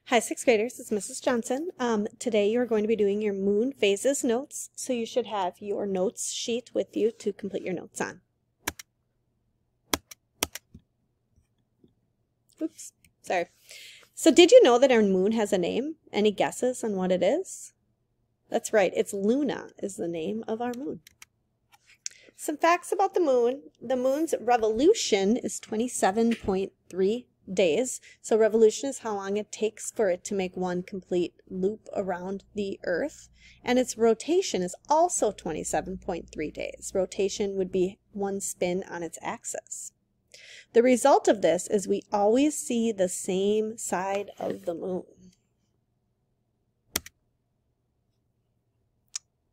Hi, 6th graders, it's Mrs. Johnson. Today you're going to be doing your moon phases notes, so you should have your notes sheet with you to complete your notes on. Oops, sorry. So did you know that our moon has a name? Any guesses on what it is? That's right, it's Luna is the name of our moon. Some facts about the moon. The moon's revolution is 27.3 days. So revolution is how long it takes for it to make one complete loop around the Earth. And its rotation is also 27.3 days. Rotation would be one spin on its axis. The result of this is we always see the same side of the moon.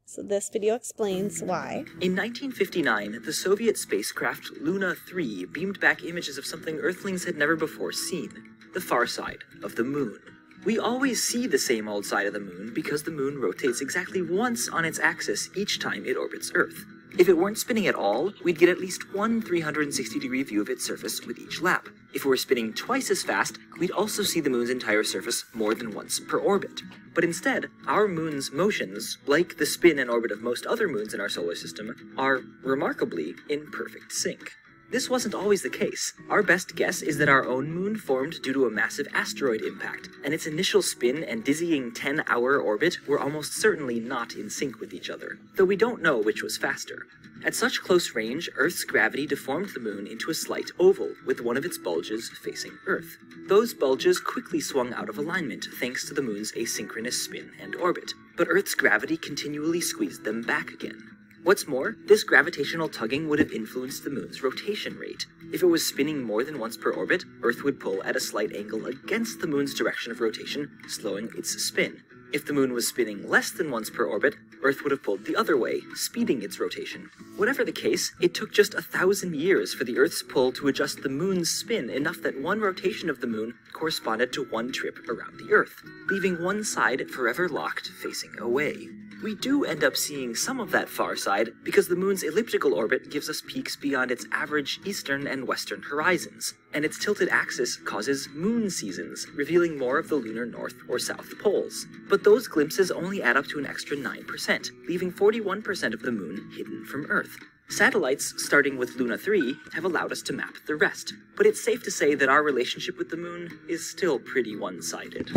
So this video explains why. In 1959, the Soviet spacecraft Luna 3 beamed back images of something Earthlings had never before seen, the far side of the moon. We always see the same old side of the moon because the moon rotates exactly once on its axis each time it orbits Earth. If it weren't spinning at all, we'd get at least one 360-degree view of its surface with each lap. If it were spinning twice as fast, we'd also see the moon's entire surface more than once per orbit. But instead, our moon's motions, like the spin and orbit of most other moons in our solar system, are remarkably in perfect sync. This wasn't always the case. Our best guess is that our own moon formed due to a massive asteroid impact, and its initial spin and dizzying 10-hour orbit were almost certainly not in sync with each other, though we don't know which was faster. At such close range, Earth's gravity deformed the moon into a slight oval, with one of its bulges facing Earth. Those bulges quickly swung out of alignment thanks to the moon's asynchronous spin and orbit, but Earth's gravity continually squeezed them back again. What's more, this gravitational tugging would have influenced the moon's rotation rate. If it was spinning more than once per orbit, Earth would pull at a slight angle against the moon's direction of rotation, slowing its spin. If the moon was spinning less than once per orbit, Earth would have pulled the other way, speeding its rotation. Whatever the case, it took just 1,000 years for the Earth's pull to adjust the moon's spin enough that one rotation of the moon corresponded to one trip around the Earth, leaving one side forever locked facing away. We do end up seeing some of that far side because the moon's elliptical orbit gives us peaks beyond its average eastern and western horizons, and its tilted axis causes moon seasons, revealing more of the lunar north or south poles. But those glimpses only add up to an extra 9%, leaving 41% of the moon hidden from Earth. Satellites, starting with Luna 3, have allowed us to map the rest, but it's safe to say that our relationship with the moon is still pretty one-sided.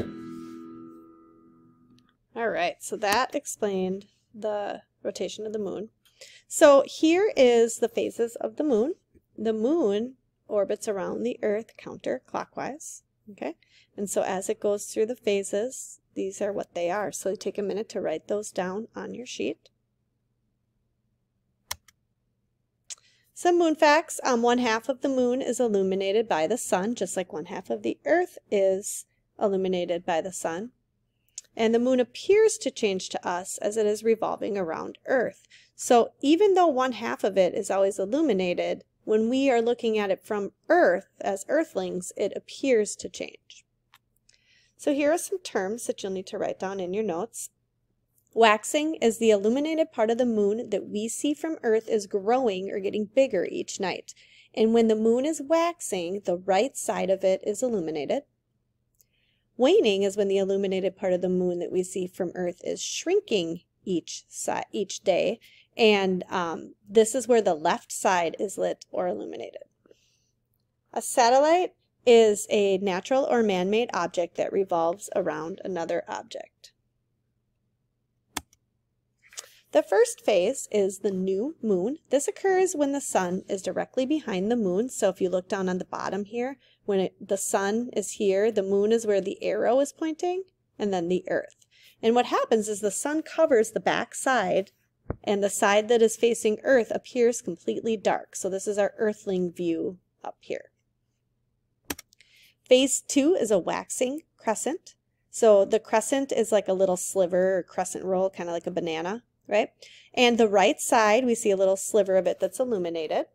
All right, so that explained the rotation of the moon. So here is the phases of the moon. The moon orbits around the Earth counterclockwise, okay? And so as it goes through the phases, these are what they are. So take a minute to write those down on your sheet. Some moon facts. One half of the moon is illuminated by the sun, just like one half of the Earth is illuminated by the sun. And the moon appears to change to us as it is revolving around Earth. So even though one half of it is always illuminated, when we are looking at it from Earth as Earthlings, it appears to change. So here are some terms that you'll need to write down in your notes. Waxing is the illuminated part of the moon that we see from Earth is growing or getting bigger each night. And when the moon is waxing, the right side of it is illuminated. Waning is when the illuminated part of the moon that we see from Earth is shrinking each day, and this is where the left side is lit or illuminated. A satellite is a natural or man-made object that revolves around another object. The first phase is the new moon. This occurs when the sun is directly behind the moon. So if you look down on the bottom here, when the sun is here, the moon is where the arrow is pointing, and then the Earth. And what happens is the sun covers the back side, and the side that is facing Earth appears completely dark. So this is our Earthling view up here. Phase 2 is a waxing crescent. So the crescent is like a little sliver or crescent roll, kind of like a banana, right? And the right side, we see a little sliver of it that's illuminated.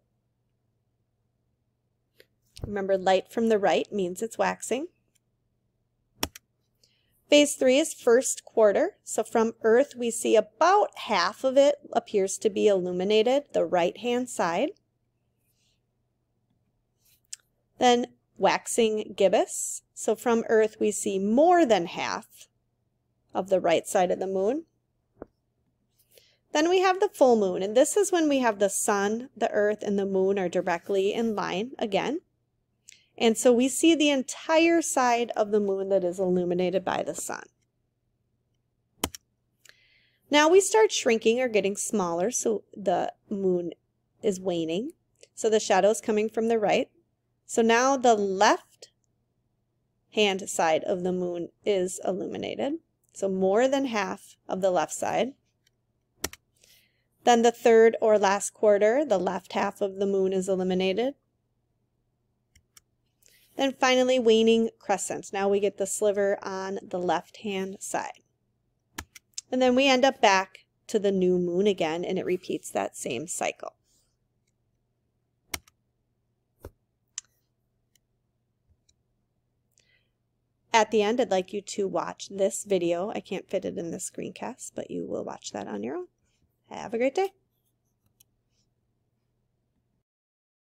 Remember, light from the right means it's waxing. Phase 3 is first quarter. So from Earth, we see about half of it appears to be illuminated, the right-hand side. Then waxing gibbous. So from Earth we see more than half of the right side of the moon. Then we have the full moon, and this is when we have the sun, the earth, and the moon are directly in line again. And so we see the entire side of the moon that is illuminated by the sun. Now we start shrinking or getting smaller, so the moon is waning. So the shadow is coming from the right. So now the left hand side of the moon is illuminated. So more than half of the left side. Then the third or last quarter, the left half of the moon is illuminated. Then finally, waning crescent. Now we get the sliver on the left-hand side. And then we end up back to the new moon again, and it repeats that same cycle. At the end, I'd like you to watch this video. I can't fit it in this screencast, but you will watch that on your own. Have a great day.